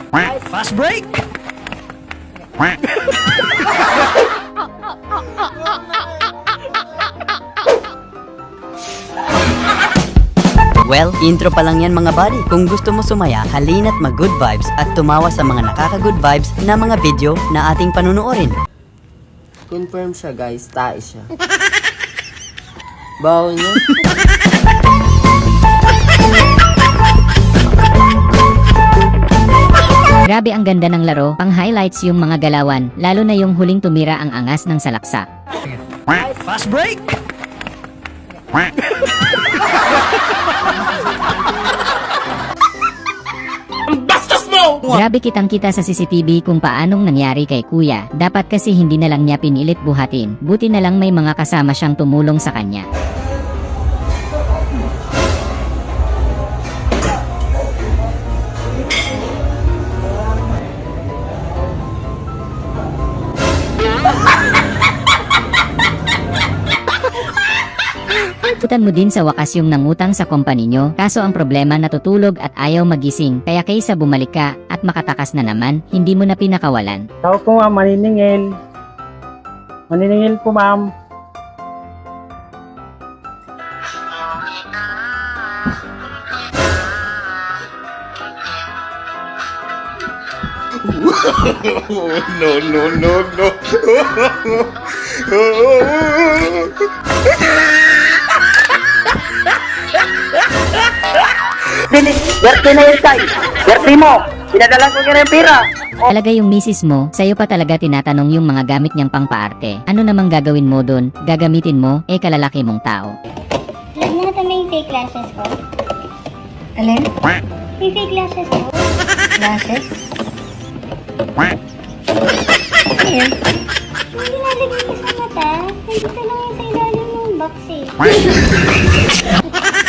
Fast break! Well, intro pa lang yan mga buddy. Kung gusto mo sumaya, halina't mag-good vibes at tumawa sa mga nakaka-good vibes na mga video na ating panunuorin. Confirm siya guys, tae siya. Bawo niya. Grabe ang ganda ng laro, pang highlights yung mga galawan, lalo na yung huling tumira ang angas ng salaksa. Fast break! Grabe kitang-kita sa CCTV kung paanong nangyari kay kuya. Dapat kasi hindi na lang niya pinilit buhatin. Buti na lang may mga kasama siyang tumulong sa kanya. Putan mo din sa wakas yung nangutang sa company nyo, kaso ang problema natutulog at ayaw magising, kaya kaysa bumalik ka at makatakas na naman, hindi mo na pinakawalan. Tao po ma'am, maniningil. Maniningil po ma'am. Bilis, werte na yung tay. Werte mo. Pinadala ko kaya yung pera. Talaga yung misis mo, sa'yo pa talaga tinatanong yung mga gamit niyang pangpaarte. Ano namang gagawin mo dun? Gagamitin mo, kalalaki mong tao. Alam mo na yung fake lashes ko? Alin? Yung fake lashes ko? Lashes? Ayun. Hindi nalagay ko sa mata. Nandito lang yung sa ilalim ng box eh.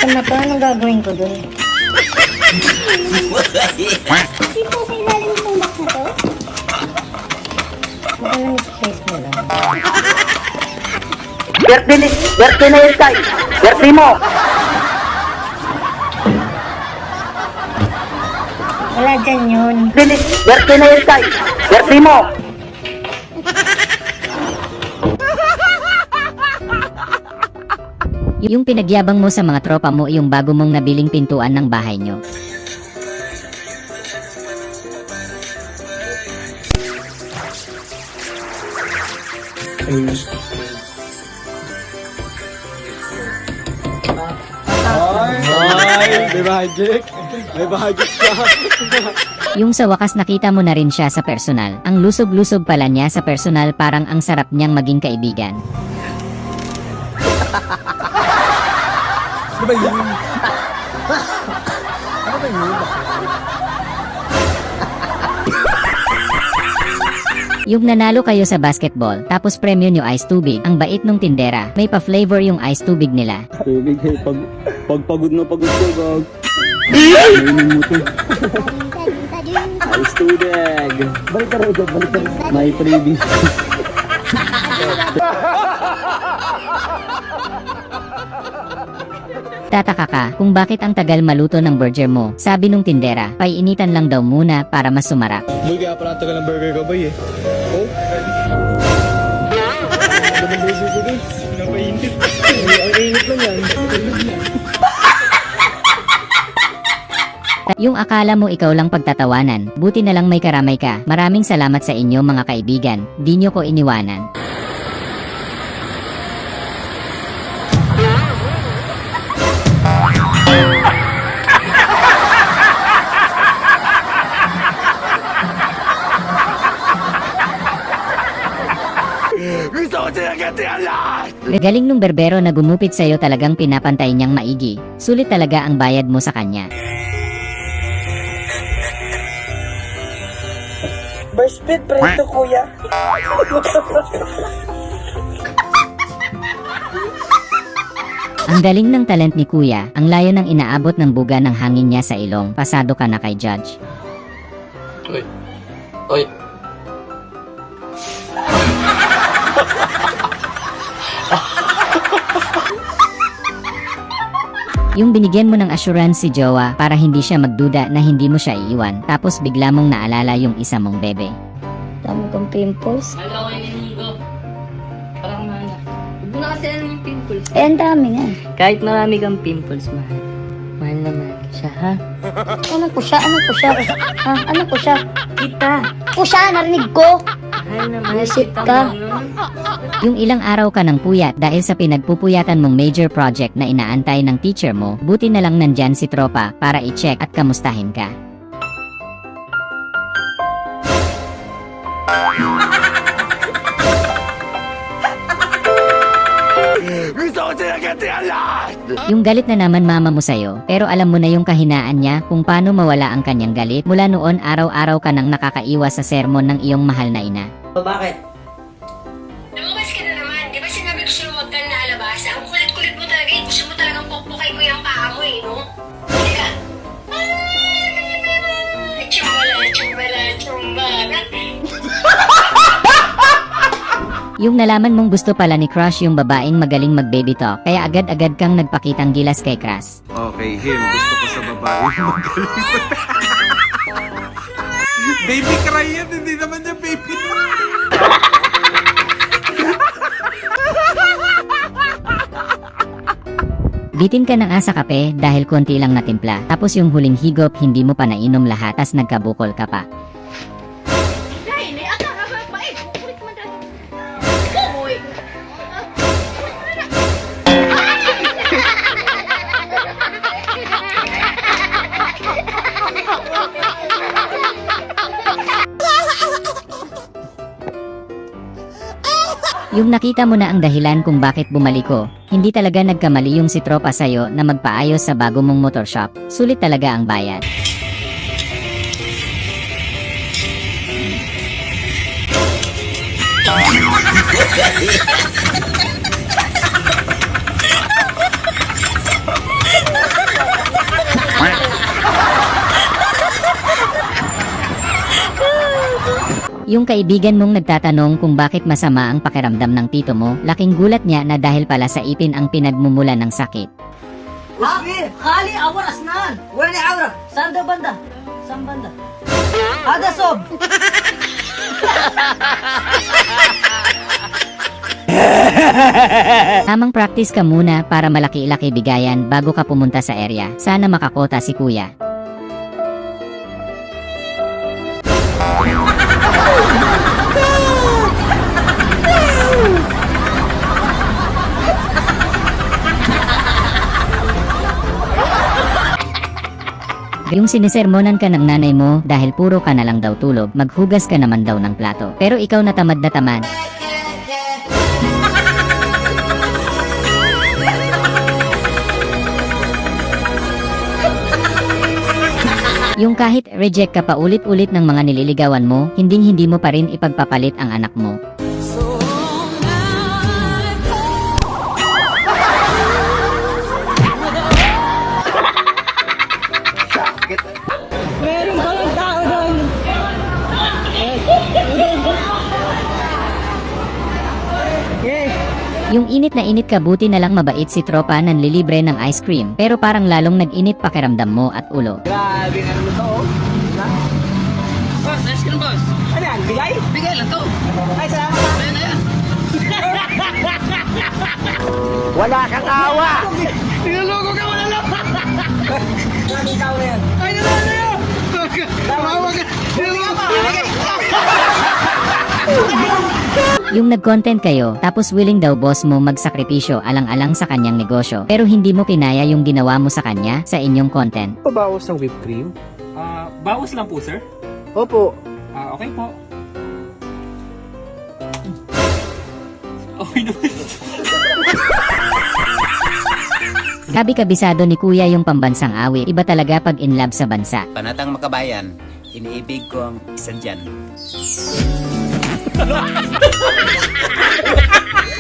Sa mata, anong gagawin ko dun? Dito sa ilalim ng box na to? Baka na-misplace mo lang. Werte na yung tay. Werte mo. Wala dyan yun. Bilis, werte na yung tay. Werte mo. Yung pinagyabang mo sa mga tropa mo yung bago mong nabiling pintuan ng bahay nyo. May magic! May magic siya! Yung sa wakas nakita mo na rin siya sa personal. Ang lusog-lusog pala niya sa personal, parang ang sarap niyang maging kaibigan. Ano ba yun? Ano ba yun? Yung nanalo kayo sa basketball, tapos premyo nyo ice tubig. Ang bait nung tindera, may pa-flavor yung ice tubig nila. Tubig eh, pag pagod na pagod ko, gag. Mainin mo to. Ay, studeg. Balik ka rin, balik ka rin. May freebie. Tataka ka kung bakit ang tagal maluto ng burger mo. Sabi nung tindera, paiinitan lang daw muna para mas sumarap. Boy, kaya pala tagal ng burger ka, boy eh. Oh? Ano ba yung burger? Pinapainit. Ang init lang yan. Yung akala mo ikaw lang pagtatawanan, buti na lang may karamay ka. Maraming salamat sa inyo mga kaibigan, di nyo ko iniwanan. Gusto ko sinagati ang lahat! Galing nung berbero na gumupit sa'yo, talagang pinapantay niyang maigi. Sulit talaga ang bayad mo sa kanya. Speed preto kuya. Ang galing ng talent ni kuya, ang layo ng inaabot ng buga ng hangin niya sa ilong. Pasado ka na kay Judge. Oy. Oy. Yung binigyan mo ng assurance si Jowa para hindi siya magduda na hindi mo siya iiwan, tapos bigla mong naalala yung isa mong bebe. Dami kong pimples. Wala ko yung mundo. Parang mana. Huwag mo na kasi ano yung pimples. Eh, ang dami nga. Kahit marami kang pimples, mahal. Mahal naman siya, ha? Ano ko siya? Ano ko siya? Ha? Ano ko siya? Kita! Ko siya, narinig ko. Mahal naman Bullshit kita ka. mo nun. Yung ilang araw ka ng puyat dahil sa pinagpupuyatan mong major project na inaantay ng teacher mo, buti na lang nandyan si tropa para i-check at kamustahin ka. Yung galit na naman mama mo sa'yo, pero alam mo na yung kahinaan niya kung paano mawala ang kanyang galit. Mula noon, araw-araw ka nang nakakaiwas sa sermon ng iyong mahal na ina. Bakit? Lumabas ka na naman. Di ba sinabi ko sa'yo huwag ka na alabas? Ang kulit-kulit mo talaga eh. Gusto mo talagang pokpokay ko yung paa mo eh, no? Hindi ka. Chumbala, chumbala, chumbala. Yung nalaman mong gusto pala ni Crush yung babaeng magaling mag-baby talk, kaya agad-agad kang nagpakitang gilas kay Crush. Okay, him. Gusto ko sa babae magaling. Baby cry yan, hindi naman niya baby. Bitin ka ng asa kape dahil konti lang natimpla, tapos yung huling higop hindi mo pa nainom lahat tas nagkabukol ka pa. Dahil, may ata ka ba? Eh, kukulit mo dahil. Uy. Yung nakita mo na ang dahilan kung bakit bumalik ko, hindi talaga nagkamali yung si tropa sa'yo na magpaayos sa bago mong motor shop. Sulit talaga ang bayad. Yung kaibigan mong nagtatanong kung bakit masama ang pakiramdam ng tito mo, laking gulat niya na dahil pala sa ipin ang pinagmumula ng sakit. خالي أول أسنان وين عورة ساندا بندا سان بندا هذا صوب Tamang practice ka muna para malaki-laki bigayan bago ka pumunta sa area. Sana makakota si kuya. Yung sinisermonan ka ng nanay mo dahil puro ka na lang daw tulog, maghugas ka naman daw ng plato. Pero ikaw na tamad na tamad. Yung kahit reject ka pa ulit-ulit ng mga nililigawan mo, hindi mo pa rin ipagpapalit ang anak mo. Yung init na init ka, buti na lang mabait si tropa nanlilibre ng ice cream, pero parang lalong nag-init pakiramdam mo at ulo. Grabe nga naman to, oh. Boss, ice cream, boss. Ano yan? Bigay? Bigay lang to. Ay, salamat ha. Ayun na yan. Wala kang awa. Niloloko ka, wala lang. Grabe ikaw na yan. Ay, nalala yun. Tawawa ka. Niloloko ka. Yung nag-content kayo, tapos willing daw boss mo magsakripisyo alang-alang sa kanyang negosyo, pero hindi mo kinaya yung ginawa mo sa kanya sa inyong content. Pabawas ng whipped cream? Bawas lang po, sir. Opo. Okay po. Okay naman. Gabi kabisado ni kuya yung pambansang awit, iba talaga pag in love sa bansa. Panatang makabayan, iniibig ko ang isa dyan.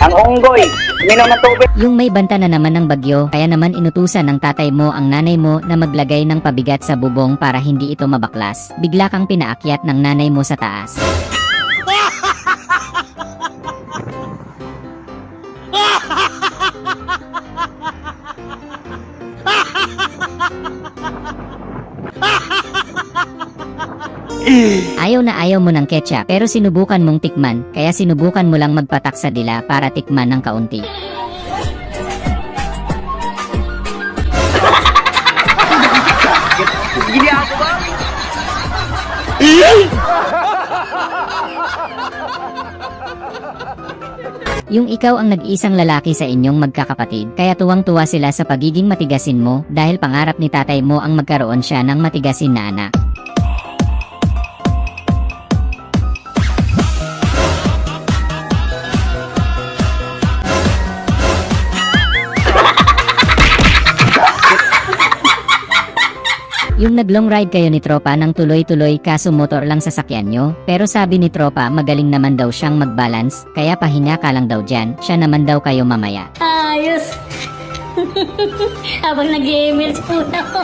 Ang unggoy, minom ng tubig. Yung may banta na naman ng bagyo, kaya naman inutusan ng tatay mo ang nanay mo na maglagay ng pabigat sa bubong para hindi ito mabaklas. Bigla kang pinaakyat ng nanay mo sa taas. Ayaw na ayaw mo ng ketchup pero sinubukan mong tikman, kaya sinubukan mo lang magpatak sa dila para tikman ng kaunti. Yung ikaw ang nag-isang lalaki sa inyong magkakapatid, kaya tuwang-tuwa sila sa pagiging matigasin mo dahil pangarap ni tatay mo ang magkaroon siya ng matigasin na anak. Yung nag-long ride kayo ni Tropa ng tuloy-tuloy kaso motor lang sasakyan nyo, pero sabi ni Tropa magaling naman daw siyang mag-balance, kaya pahinga ka lang daw dyan, siya naman daw kayo mamaya. Ayos. Habang nag-email sa una ko.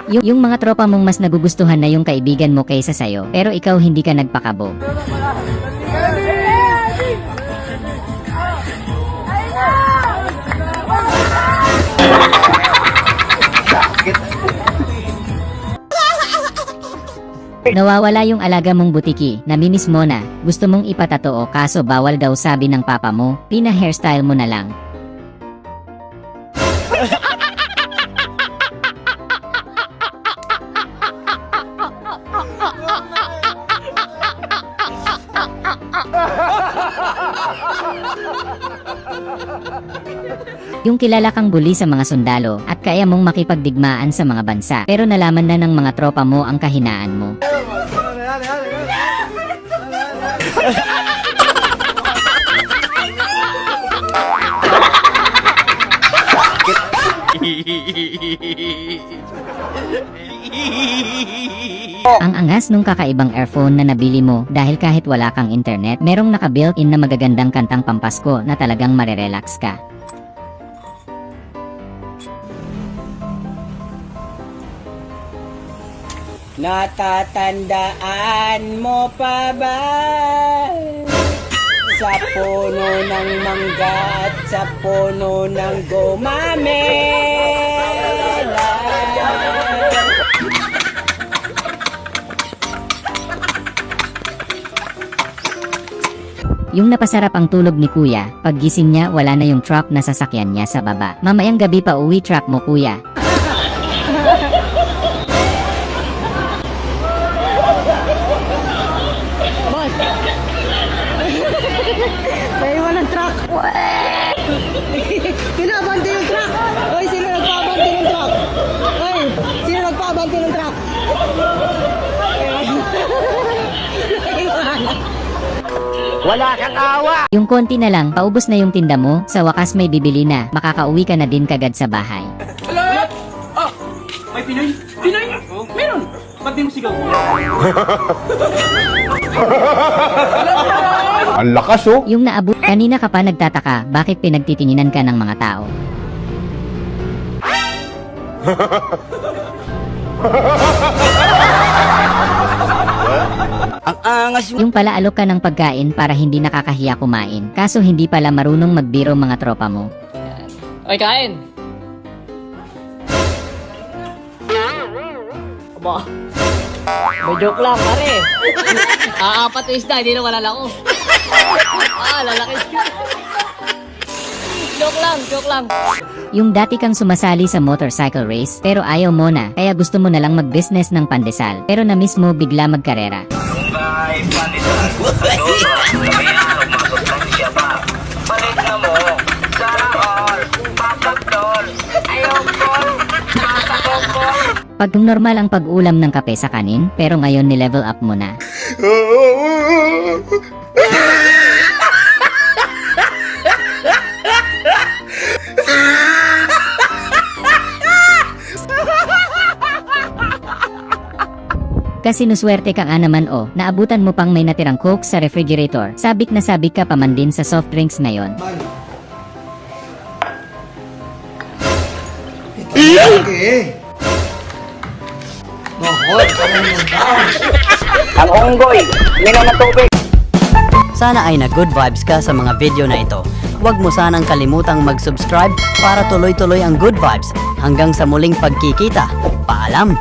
Yung mga tropa mong mas nagugustuhan na yung kaibigan mo kaysa sayo, pero ikaw hindi ka nagpakabo. Nawawala yung alaga mong butiki, naminis mo na, gusto mong ipatatoo kaso bawal daw sabi ng papa mo, pina-hairstyle mo na lang. Yung kilala kang bully sa mga sundalo at kaya mong makipagdigmaan sa mga bansa pero nalaman na ng mga tropa mo ang kahinaan mo. Ang angas nung kakaibang earphone na nabili mo dahil kahit wala kang internet, merong naka-built-in na magagandang kantang pampasko na talagang marerelax ka. Natatandaan mo pa ba? Sa puno ng mangga at sa puno ng gumamela. Yung napasarap ang tulog ni kuya, paggising niya wala na yung truck na sasakyan niya sa baba. Mamayang gabi pa uwi truck mo kuya. Naiwan ng truck. Pinabante yung truck. Hoy, sino nagpabante ng truck? Hoy, sino nagpabante ng truck? Wala kang awa. Yung konti na lang, paubos na yung tinda mo, sa wakas may bibili na, makakauwi ka na din kagad sa bahay. Hello? Oh, may Pinoy? Pinoy? Oh, meron. Ba't di mo sigaw? Ang lakas oh. Yung naabot, kanina ka pa nagtataka, bakit pinagtitinginan ka ng mga tao? Ang angas mo. Yung pala alok ka ng pagkain para hindi nakakahiya kumain, kaso hindi pala marunong magbiro mga tropa mo. Okay, kain. Aba. May joke lang, pare. Apat na isda, hindi na malalako. Lalaki. Joke lang. Yung dati kang sumasali sa motorcycle race, pero ayaw mo na, kaya gusto mo na lang mag-business ng pandesal, pero na-miss mo bigla magkarera. Pag normal ang pag-ulam ng kape sa kanin, pero ngayon ni-level up mo na. Kasi nuswerte ka nga naman naabutan mo pang may natirang coke sa refrigerator. Sabik na sabik ka pa man din sa soft drinks ngayon. Ang unggoy, minom ng tubig. Sana ay na good vibes ka sa mga video na ito. Huwag mo sanang kalimutang mag-subscribe para tuloy-tuloy ang good vibes Hanggang sa muling pagkikita. Paalam!